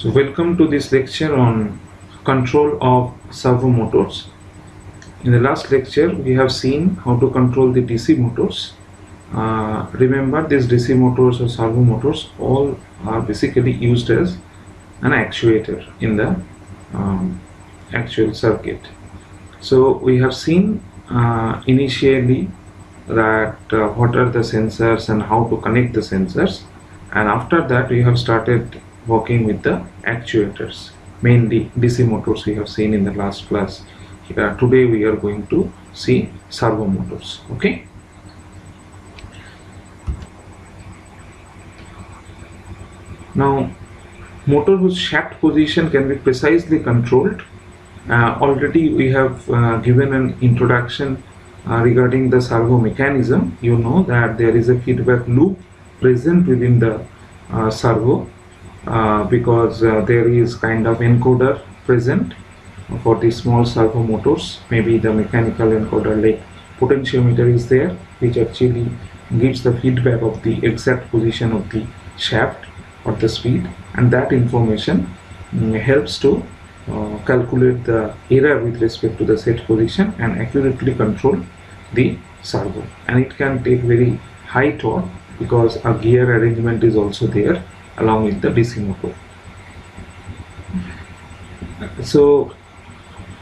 So welcome to this lecture on control of servo motors. In the last lecture we have seen how to control the DC motors. Remember, these DC motors or servo motors all are basically used as an actuator in the actual circuit. So we have seen initially that what are the sensors and how to connect the sensors, and after that we have started working with the actuators, mainly DC motors we have seen in the last class. Today we are going to see servo motors. Okay. Now, motor whose shaft position can be precisely controlled. Already we have given an introduction regarding the servo mechanism. You know that there is a feedback loop present within the servo because there is kind of encoder present for the small servo motors. Maybe the mechanical encoder like potentiometer is there, which actually gives the feedback of the exact position of the shaft or the speed, and that information helps to calculate the error with respect to the set position and accurately control the servo. And it can take very high torque because a gear arrangement is also there along with the DC motor. So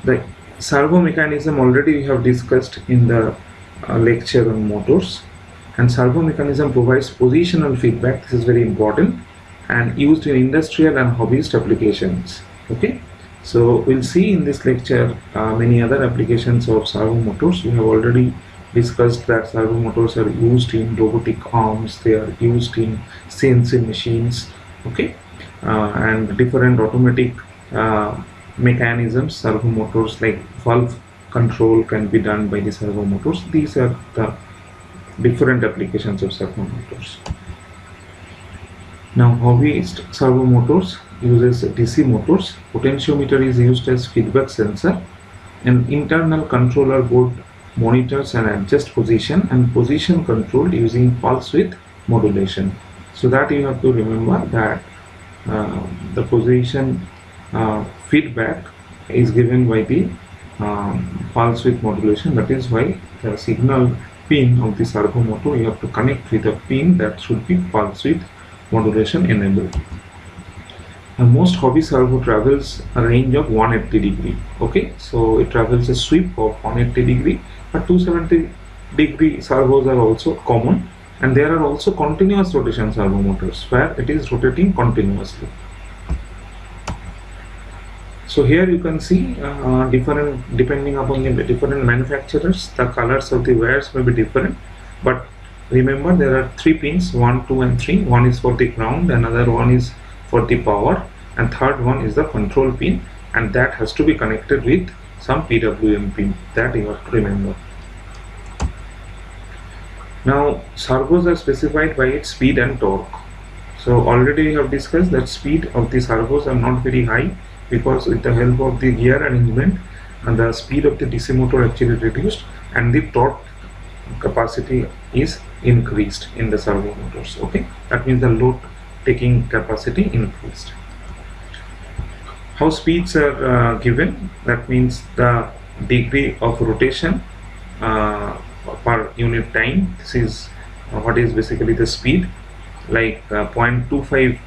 the servo mechanism already we have discussed in the lecture on motors, and servo mechanism provides positional feedback. This is very important and used in industrial and hobbyist applications. Okay, so we'll see in this lecture many other applications of servo motors. We have already discussed that servo motors are used in robotic arms, they are used in CNC machines, okay, and different automatic mechanisms. Servo motors like valve control can be done by the servo motors. These are the different applications of servo motors. Now, hobbyist servo motors uses DC motors. Potentiometer is used as feedback sensor. An internal controller board monitors and adjusts position and position control using pulse width modulation. So that you have to remember that the position feedback is given by the pulse width modulation. That is why the signal pin of the servo motor you have to connect with a pin that should be pulse width modulation enabled. And most hobby servo travels a range of 180 degree. Okay, so it travels a sweep of 180 degree, but 270 degree servos are also common, and there are also continuous rotation servo motors where it is rotating continuously. So here you can see different, depending upon the different manufacturers, the colors of the wires may be different, but remember there are 3 pins, 1, 2 and 3. One is for the ground, another one is for the power, and third one is the control pin, and that has to be connected with some PWM pin. That you have to remember. Now, servos are specified by its speed and torque. So already we have discussed that speed of the servos are not very high because with the help of the gear arrangement and the speed of the DC motor actually reduced, and the torque capacity is increased in the servo motors. Okay, that means the load taking capacity increased. How speeds are given? That means the degree of rotation per unit time. This is what is basically the speed, like 0.25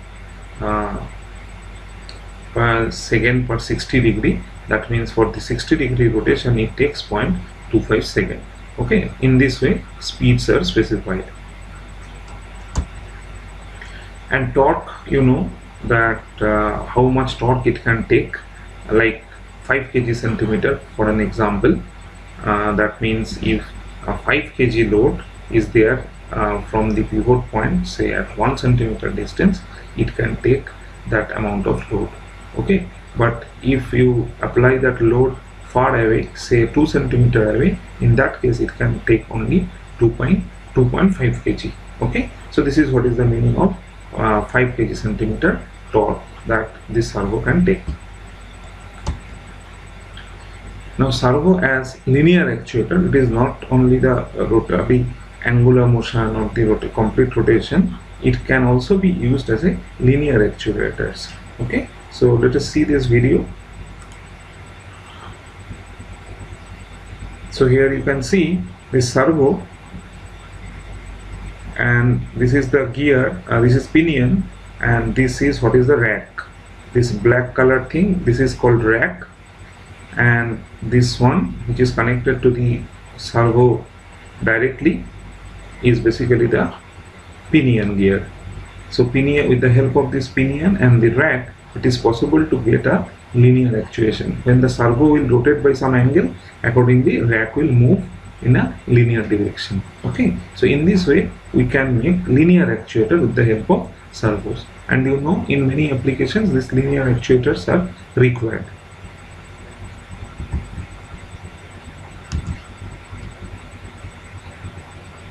per second per 60 degree. That means for the 60 degree rotation it takes 0.25 second. Okay, in this way speeds are specified. And torque, you know that how much torque it can take, like 5 kg centimeter for an example. That means if a 5 kg load is there from the pivot point, say at 1 centimeter distance, it can take that amount of load. Okay, but if you apply that load far away, say 2 centimeter away, in that case it can take only 2.5 kg. Okay, so this is what is the meaning of 5 kg centimeter torque that this servo can take. Now, servo as linear actuator, it is not only the rotary angular motion or the complete rotation, it can also be used as a linear actuators. Okay, So let us see this video. So here you can see this servo, and this is the gear, this is pinion, and this is what is the rack. This black color thing, this is called rack, and this one which is connected to the servo directly is basically the pinion gear. So pinion, with the help of this pinion and the rack, it is possible to get a linear actuation. When the servo will rotate by some angle, accordingly rack will move in a linear direction. Okay, so in this way we can make linear actuator with the help of servos, and you know, in many applications these linear actuators are required.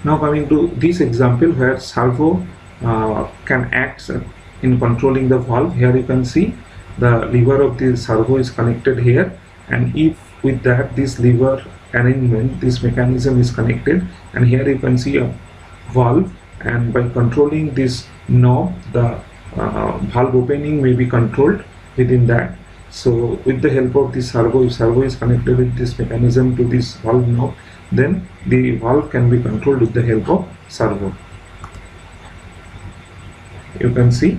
Now coming to this example where servo can act in controlling the valve. Here you can see the lever of the servo is connected here, and if with that this lever arrangement, this mechanism is connected, and here you can see a valve, and by controlling this knob the valve opening may be controlled within that. So with the help of this servo, if servo is connected with this mechanism to this valve knob, then the valve can be controlled with the help of servo. You can see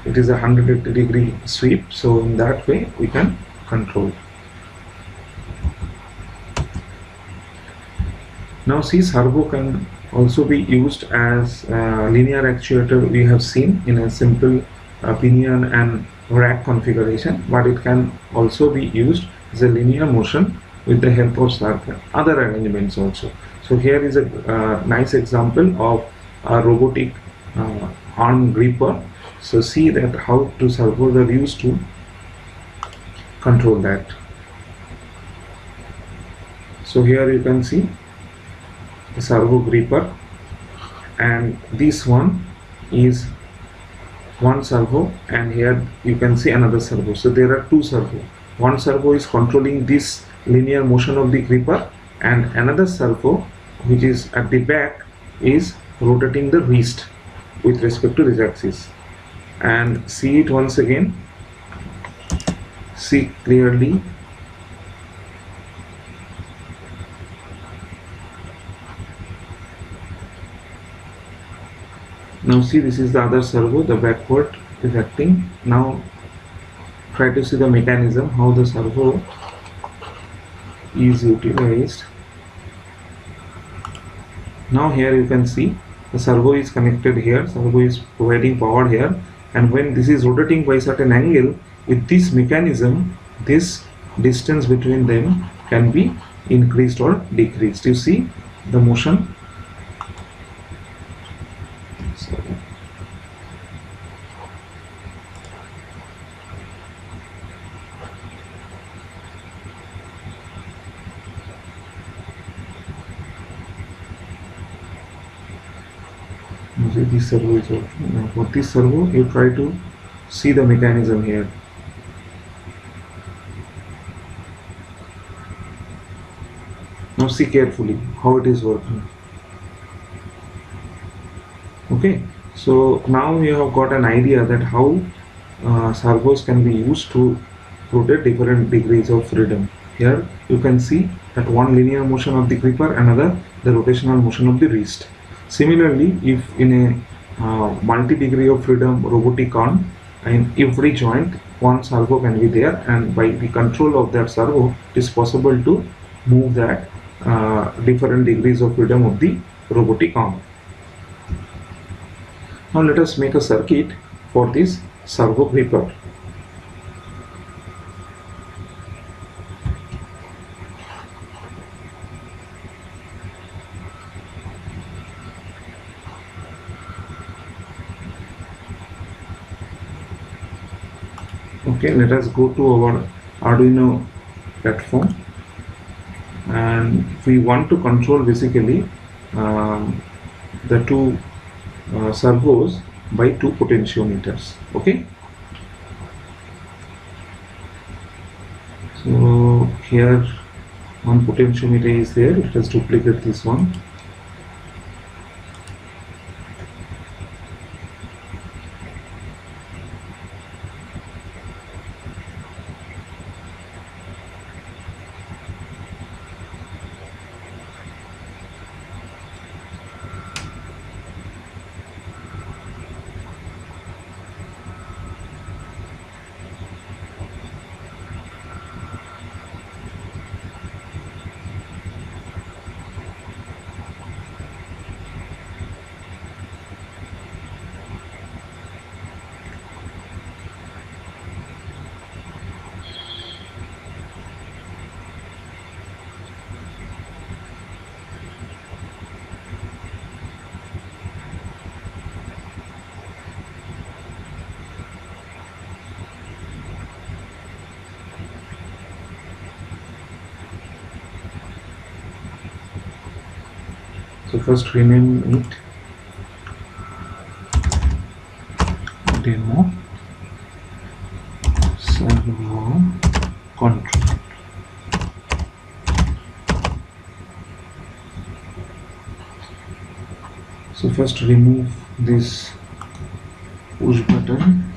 it is a 180-degree sweep, so in that way we can control. Now see, servo can also be used as a linear actuator. We have seen in a simple pinion and rack configuration, but it can also be used as a linear motion with the help of other arrangements also. So here is a nice example of a robotic arm gripper. So see that how two servos are used to control that. So here you can see the servo gripper, and this one is one servo, and here you can see another servo. So there are two servos. One servo is controlling this linear motion of the gripper, and another servo which is at the back is rotating the wrist with respect to this axis. And see it once again, see clearly. Now see, this is the other servo, the backward is acting. Now try to see the mechanism, how the servo is utilized. Now here you can see the servo is connected here, servo is providing power here, and when this is rotating by certain angle, with this mechanism this distance between them can be increased or decreased. You see the motion. This servo is working. Now for this servo you try to see the mechanism here. Now see carefully how it is working. Okay, so now you have got an idea that how servos can be used to rotate different degrees of freedom. Here you can see that one linear motion of the gripper, another the rotational motion of the wrist. Similarly, if in a multi-degree of freedom robotic arm, in every joint one servo can be there, and by the control of that servo it is possible to move that different degrees of freedom of the robotic arm. Now let us make a circuit for this servo gripper. Okay, let us go to our Arduino platform, and we want to control basically the two servos by two potentiometers. Okay, so here one potentiometer is there. Let us duplicate this one. So first rename it demo servo control. So first remove this push button.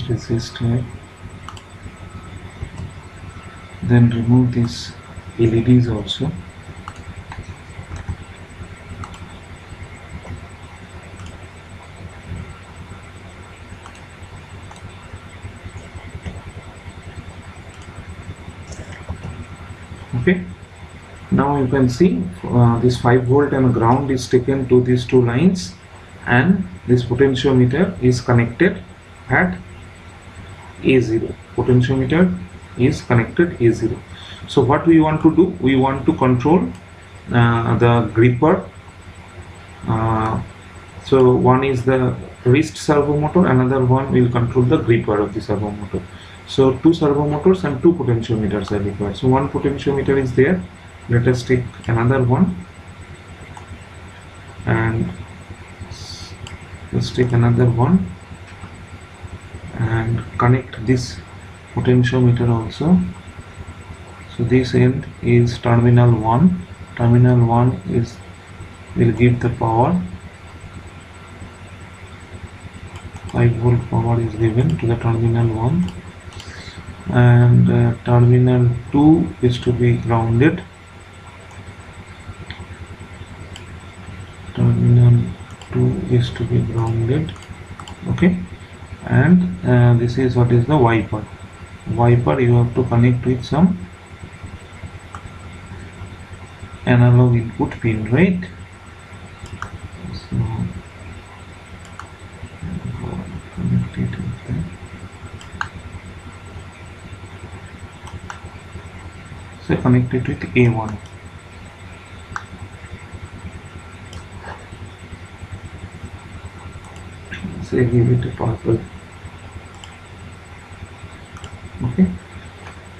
Resistor. Then remove these LEDs also. Okay, now you can see this 5 volt and ground is taken to these two lines, and this potentiometer is connected at A0. Potentiometer is connected A0. So what we want to do, we want to control the gripper. So one is the wrist servo motor, another one will control the gripper of the servo motor. So two servo motors and two potentiometers are required. So one potentiometer is there. Let us take another one, and let's take another one and connect this potentiometer also. So this end is terminal 1. Terminal 1 will give the power. 5 volt power is given to the terminal 1, and terminal 2 is to be grounded. Terminal 2 is to be grounded. Okay, and this is what is the wiper. Wiper you have to connect with some analog input pin, right? So connect it with that. So connect it with A1. Say give it a purple. Okay,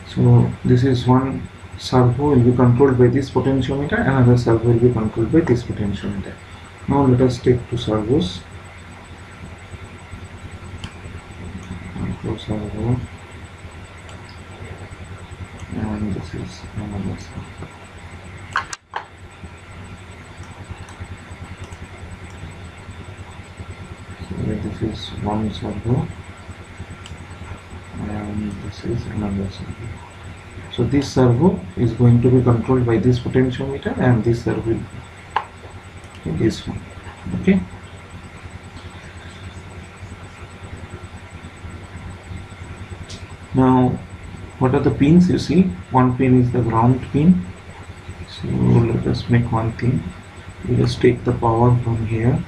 so this is one servo will be controlled by this potentiometer, another servo will be controlled by this potentiometer. Now let us take two servos. Servo, and this is another servo. So this is one servo, and this is another servo. So this servo is going to be controlled by this potentiometer, and this servo will be this one. Okay. Now, what are the pins? You see, one pin is the ground pin. So let us make one thing. We just take the power from here.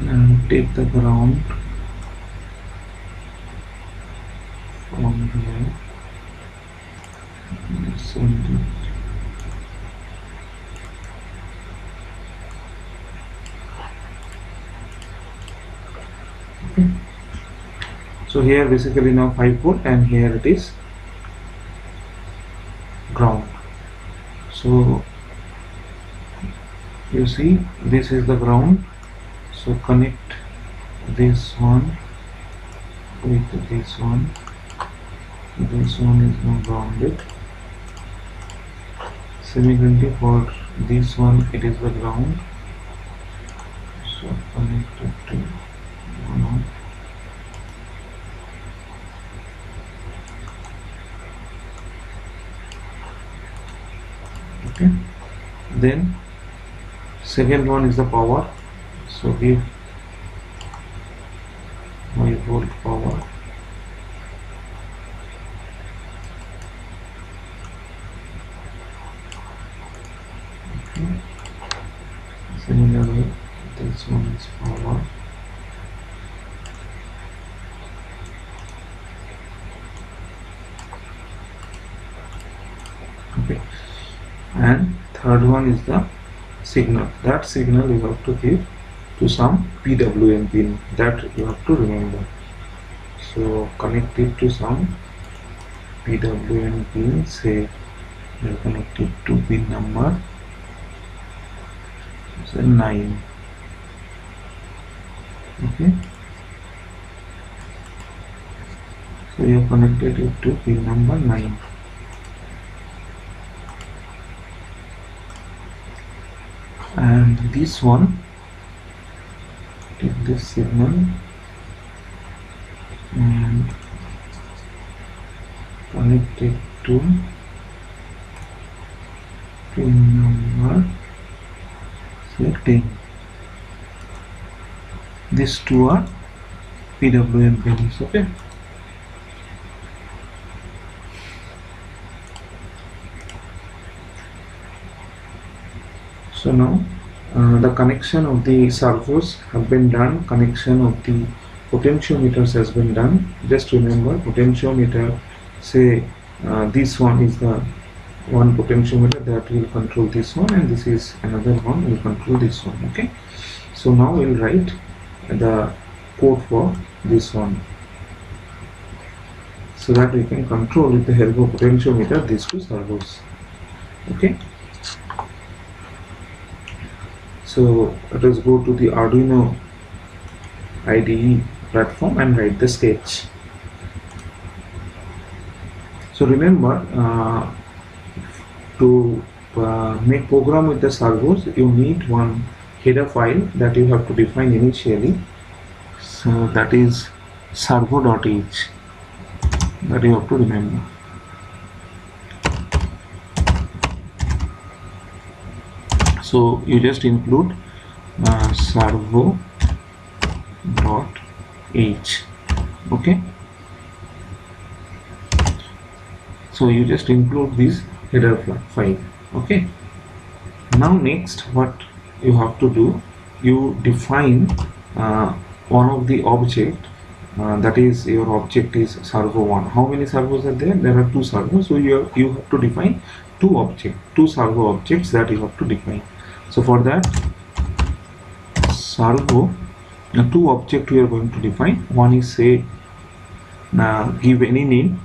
And take the ground from here and send it. Okay. So here basically now 5 volt, and here it is ground. So you see, this is the ground. So connect this one with this one. This one is now grounded. Similarly for this one, it is the ground. So connect it to one. Okay. Then second one is the power. So give 5 volt power. Okay. Similarly, this one is power. Okay, and third one is the signal. That signal you have to give to some PWM pin, that you have to remember. So connect it to some PWM pin. Say you are connected to pin number 9. Okay, so you have connected it to pin number 9. And this one, take this signal and connect it to pin number, say, 10. These two are PWM pins. Okay, so now the connection of the servos have been done, connection of the potentiometers has been done. Just remember, potentiometer, say this one is the one potentiometer that will control this one, and this is another one will control this one. Okay, so now we'll write the code for this one, so that we can control with the help of potentiometer these two servos. Okay, so let us go to the Arduino IDE platform and write the sketch. So remember, to make program with the servos, you need one header file that you have to define initially. So that is servo.h, that you have to remember. So you just include servo.h. Okay, so you just include this header file. Okay, now next what you have to do, you define one of the object, that is your object is servo 1. How many servos are there? There are 2 servos, so you have to define two servo objects that you have to define. So for that, servo, 2 objects we are going to define. One is, say, give any name,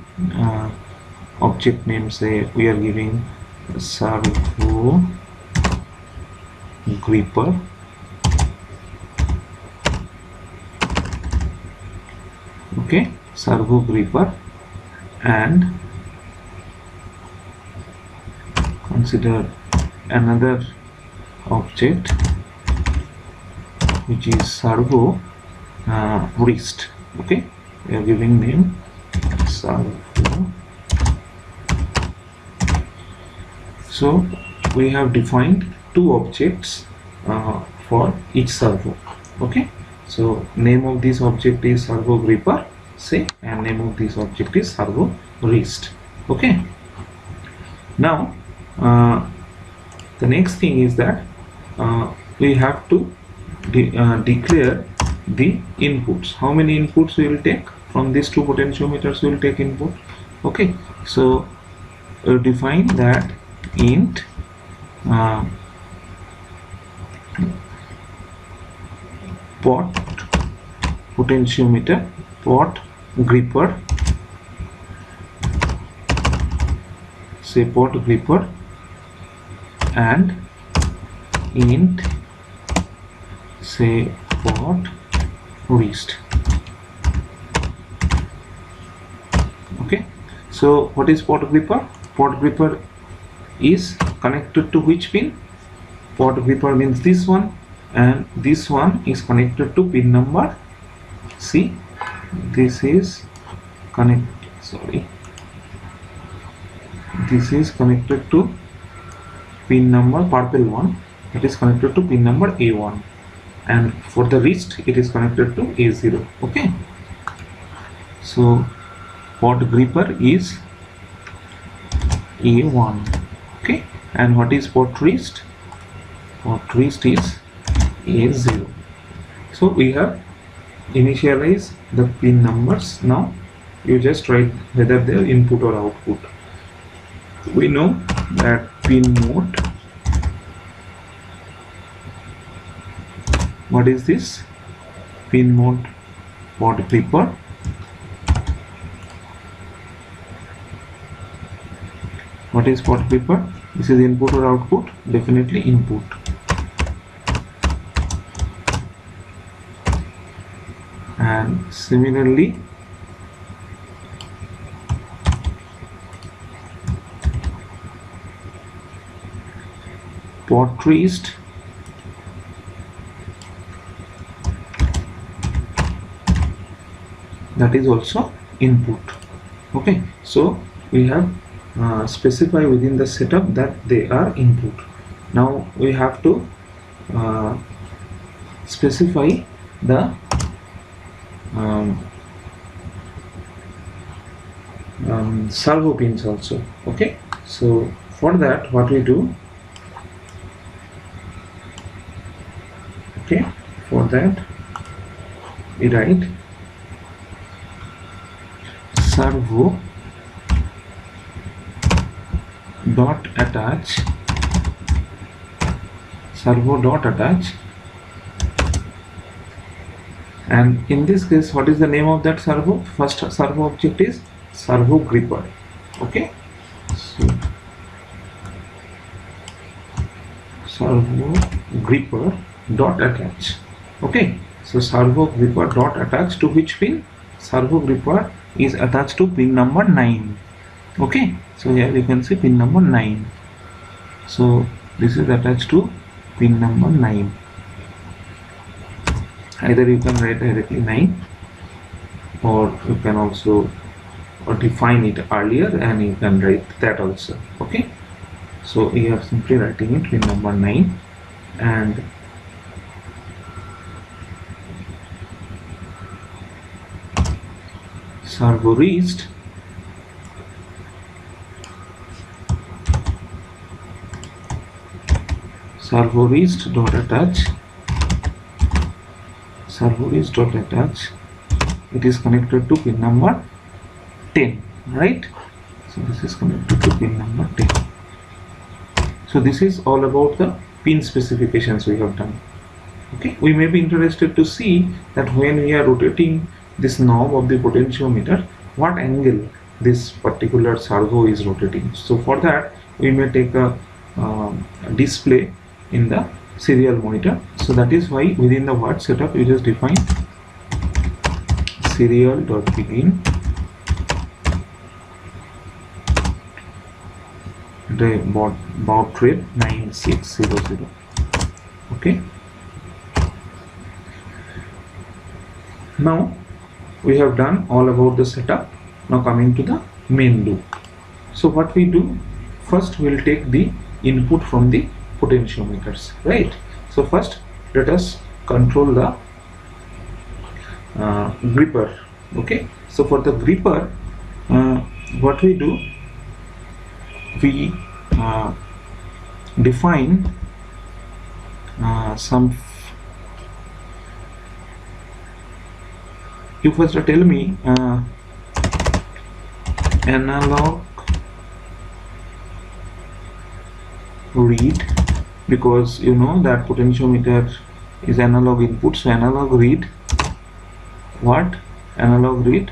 object name, say we are giving servo gripper. Okay, servo gripper, and consider another object which is servo wrist. Okay, we are giving name servo. So we have defined 2 objects for each servo. Okay, so name of this object is servo gripper, say, and name of this object is servo wrist. Okay, now the next thing is that we have to declare the inputs. How many inputs we will take from these 2 potentiometers? We will take input. Okay, so define that int pot potentiometer, pot gripper, say pot gripper, and int, say pot wrist. Okay, so what is pot gripper? Pot gripper is connected to which pin? Pot gripper means this one, and this one is connected to pin number, see, this is this is connected to pin number, purple one, it is connected to pin number A1, and for the wrist it is connected to A0. Okay, so pot gripper is A1. Okay, and what is pot wrist? port reached is A0. So we have initialized the pin numbers. Now you just write whether they are input or output. We know that pin mode, what is this? Pin mode port gripper. What is port gripper? This is input or output? Definitely input. And similarly, port reached, that is also input. Okay, so we have specify within the setup that they are input. Now we have to specify the servo pins also. Okay, so for that what we do, okay, for that we write servo dot attach, servo dot attach, and in this case what is the name of that servo? First servo object is servo gripper. Okay, so servo gripper dot attach. Okay, so servo gripper dot attach to which pin? Servo gripper is attached to pin number 9. Okay, so here you can see pin number 9. So this is attached to pin number 9. Either you can write directly 9, or you can also define it earlier and you can write that also. Okay, so we are simply writing it pin number 9, and servo reached dot attach, servo reached dot attach, it is connected to pin number 10, right? So this is connected to pin number 10. So this is all about the pin specifications we have done. Okay, we may be interested to see that when we are rotating this knob of the potentiometer, what angle this particular servo is rotating. So for that we may take a display in the serial monitor. So that is why within the word setup you just define serial.begin the baud rate 9600. Okay, now we have done all about the setup. Now coming to the main loop. So what we do, first we will take the input from the potentiometers, right? So first let us control the gripper. Okay, so for the gripper what we do, we define some. You first tell me analog read, because you know that potentiometer is analog input. So analog read what? Analog read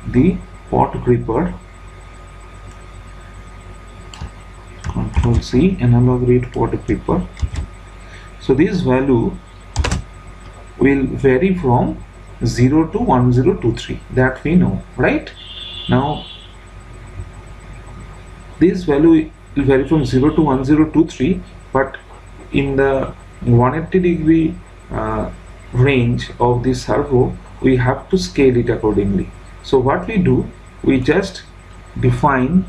the port gripper. Control C, analog read port gripper. So this value will vary from 0 to 1023, that we know, right? Now this value will vary from 0 to 1023, but in the 180 degree range of the servo we have to scale it accordingly. So what we do, we just define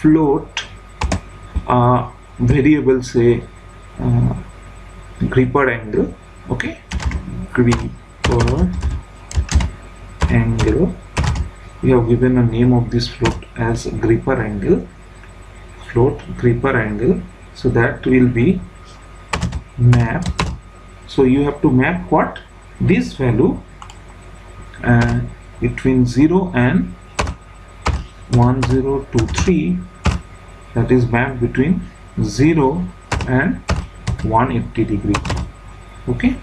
float variable, say gripper angle. Okay, gripper angle, we have given a name of this float as gripper angle, float gripper angle, So that will be map. So you have to map what? This value between 0 and 1023, that is mapped between 0 and 180 degree. Okay,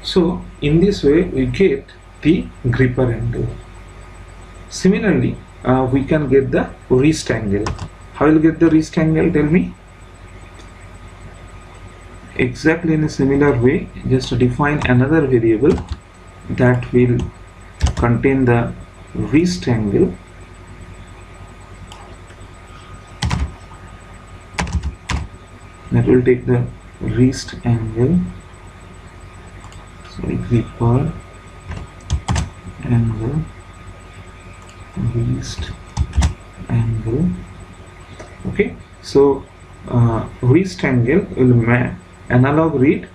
so in this way we get the gripper angle. Similarly, we can get the wrist angle. How will you get the wrist angle? Tell me. Exactly in a similar way, just define another variable that will contain the wrist angle. That will take the wrist angle. Sorry, gripper angle, wrist angle. Okay, so wrist angle will map analog read.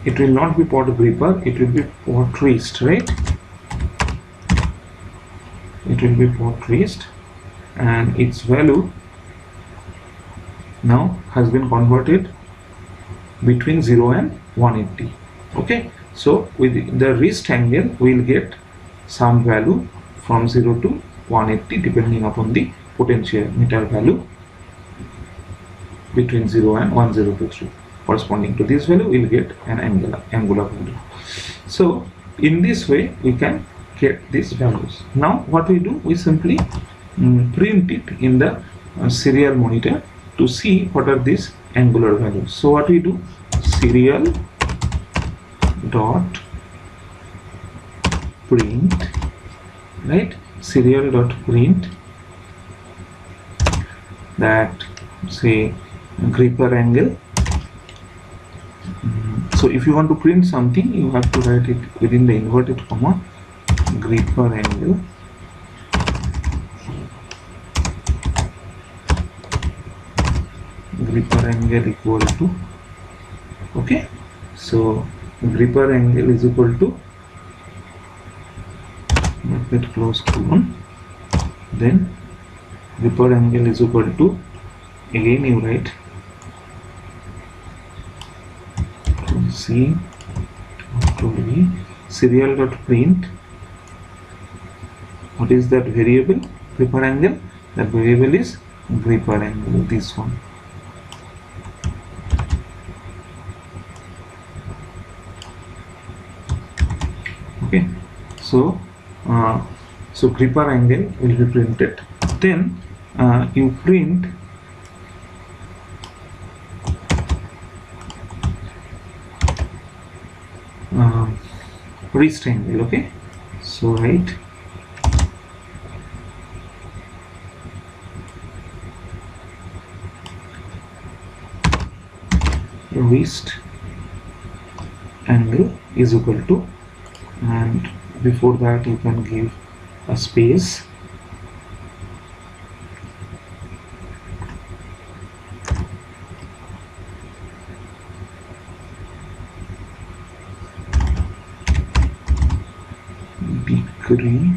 It will not be port gripper, it will be port wrist, right? It will be port wrist, and its value now has been converted between 0 and 180. Okay, so with the wrist angle we will get some value from 0 to 180 depending upon the potentiometer value between 0 and 1023. Corresponding to this value we will get an angular value. So in this way we can get these values. Now what we do, we simply print it in the serial monitor to see what are these angular values. So what we do, serial dot print, right? Serial dot print that, say, gripper angle. So if you want to print something, you have to write it within the inverted comma, gripper angle. Gripper angle equal to, okay, so gripper angle is equal to, make it close to 1, then gripper angle is equal to, again you write C to V, serial dot print. What is that variable? Gripper angle. That variable is gripper angle, this one. Okay, so so gripper angle will be printed. Then you print wrist angle. Okay, so write wrist angle is equal to, and before that you can give a space, degree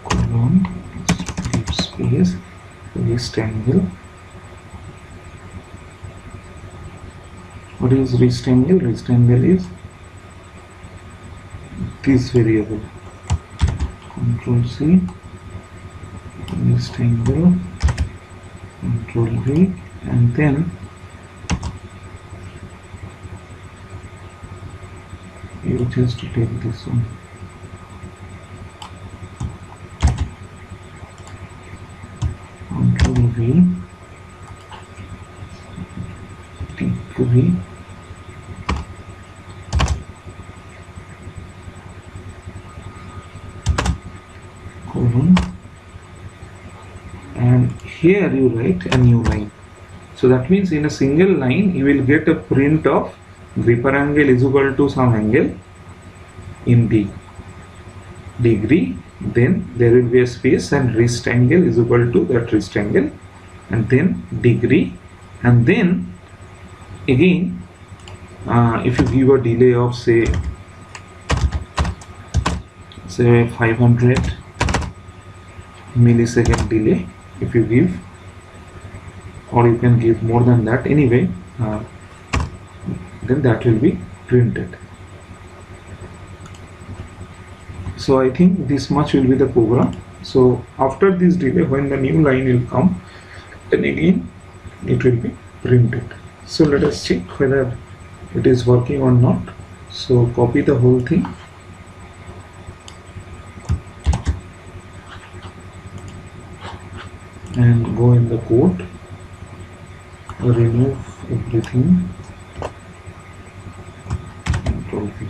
colon, give space, wrist angle. What is wrist angle? Wrist angle is this variable, Control C, wrist angle, Control V, and then you just take this one, Control V, degree colon, and here you write a new line. So that means in a single line you will get a print of gripper angle is equal to some angle in the degree, then there will be a space, and wrist angle is equal to that wrist angle, and then degree, and then again if you give a delay of say 500 millisecond delay if you give, or you can give more than that anyway, then that will be printed. So I think this much will be the program. So after this delay, when the new line will come, then again it will be printed. So let us check whether it is working or not. So copy the whole thing and go in the code, remove everything, Control V.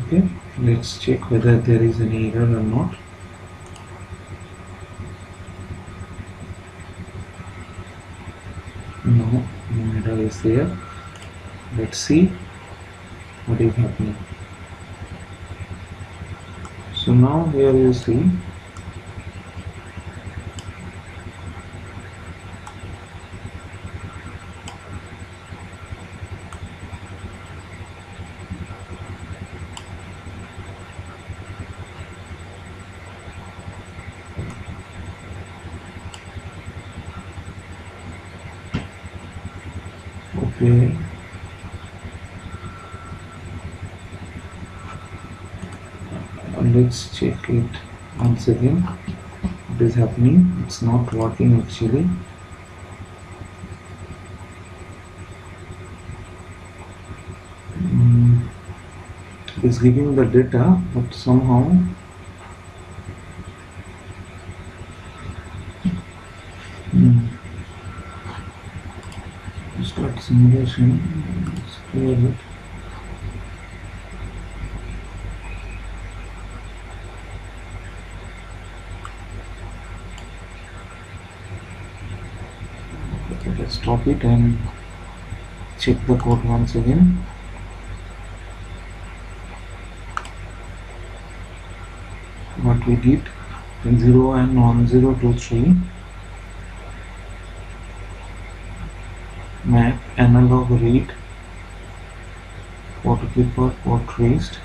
Okay, let's check whether there is any error or not. No error is there. Let's see what is happening. So now here you see okay. Let's check it once again. What is happening? It's not working actually. It's giving the data, but somehow start simulation. Let's clear it. Let's stop it and check the code once again. What we did in 0 and 1023 map analog read port keeper port traced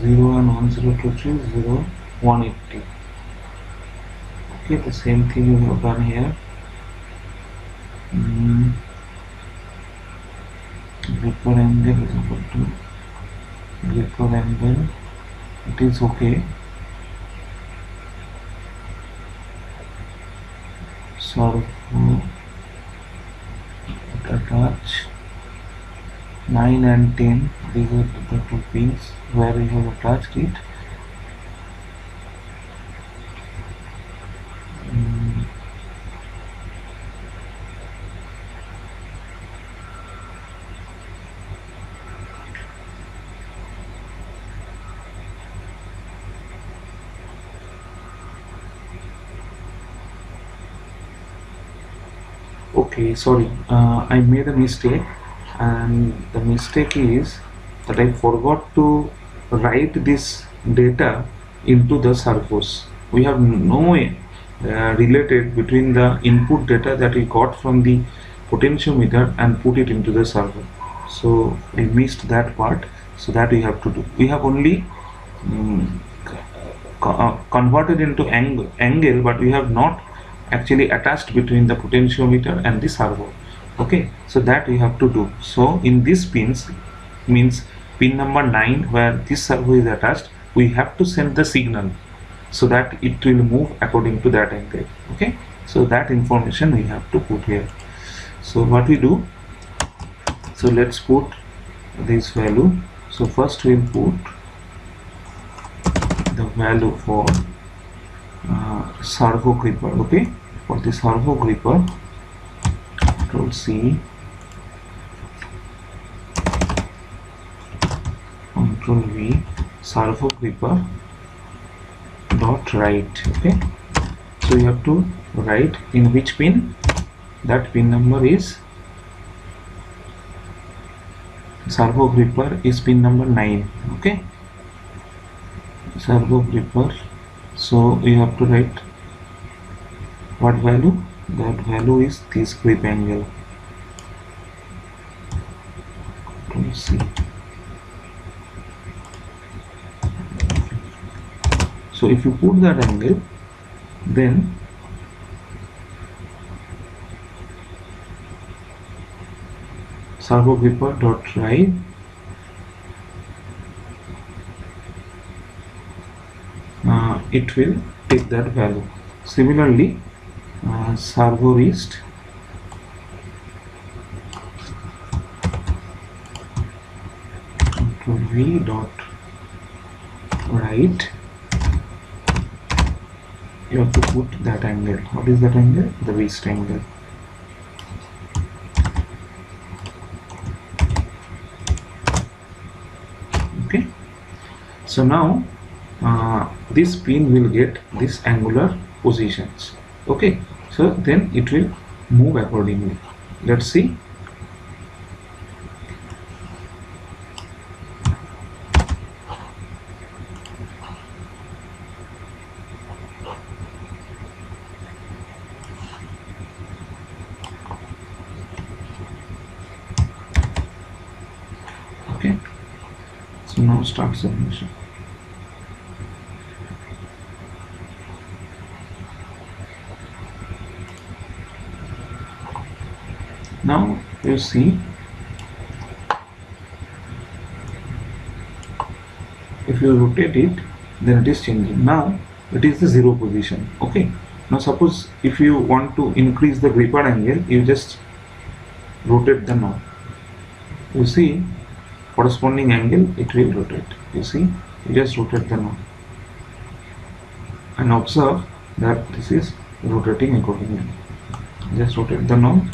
0 and 1023 0 180. Okay, the same thing we have done here. Gripper angle is equal to gripper angle. It is okay. Servo attach 9 and 10. These are the two pins where we have attached it. Okay, sorry, I made a mistake, and the mistake is that I forgot to write this data into the servos. We have no related between the input data that we got from the potentiometer and put it into the servo. So I missed that part, so that we have to do. We have only converted into angle, but we have not actually attached between the potentiometer and the servo. Okay, so that we have to do. So in these pins, means pin number 9 where this servo is attached, we have to send the signal so that it will move according to that angle. Okay, so that information we have to put here. So what we do, so let's put this value. So first we'll put the value for servo gripper. Okay, for the servo gripper, Control C, Control V, servo gripper dot write. Okay, so you have to write in which pin. That pin number is servo gripper is pin number 9. Okay, servo gripper. So you have to write what value? That value is this grip angle. Control C. So if you put that angle, then servo gripper dot drive it will take that value. Similarly, servo wrist v dot right, you have to put that angle. What is that angle? The wrist angle. Okay, so now this pin will get this angular positions. Okay, so then it will move accordingly. Let's see. Okay, so now start submission. Now you see, if you rotate it, then it is changing. Now it is the zero position. Okay, now suppose if you want to increase the gripper angle, you just rotate the knob. You see, corresponding angle it will rotate. You see, you just rotate the knob and observe that this is rotating accordingly. Just rotate the knob,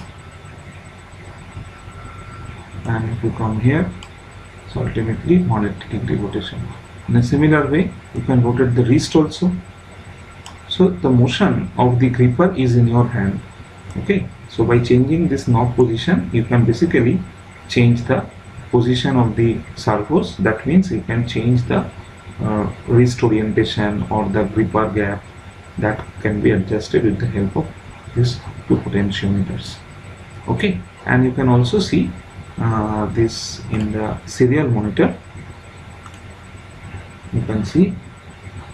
and if you come here, so ultimately 180 degree rotation. In a similar way, you can rotate the wrist also. So the motion of the gripper is in your hand. Okay, so by changing this knob position, you can basically change the position of the servos. That means you can change the wrist orientation or the gripper gap. That can be adjusted with the help of these two potentiometers. Okay, and you can also see this in the serial monitor. You can see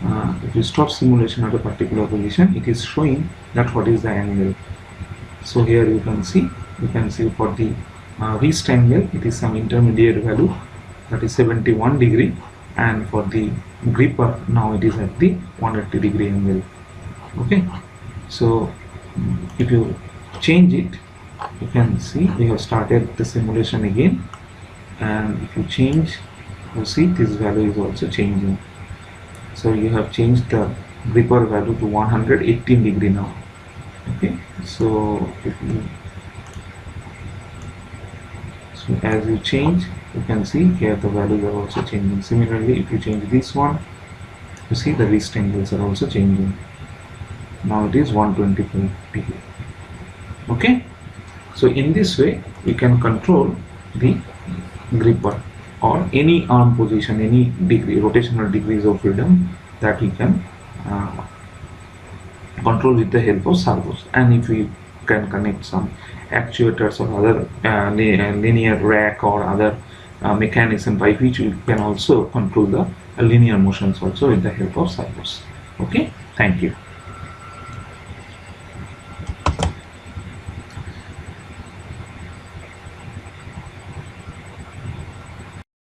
if you stop simulation at a particular position, it is showing that what is the angle. So here you can see for the wrist angle, it is some intermediate value, that is 71 degree, and for the gripper now it is at the 180 degree angle. Okay, so if you change it, you can see we have started the simulation again, and if you change, you see this value is also changing. So you have changed the gripper value to 118 degree now. Okay, so as you change, you can see here the values are also changing. Similarly, if you change this one, you see the wrist angles are also changing. Now it is 125 degree. Okay, so in this way we can control the gripper or any arm position, any degree, rotational degrees of freedom that we can control with the help of servos. And if we can connect some actuators or other linear rack or other mechanism by which we can also control the linear motions also with the help of servos. Okay, thank you.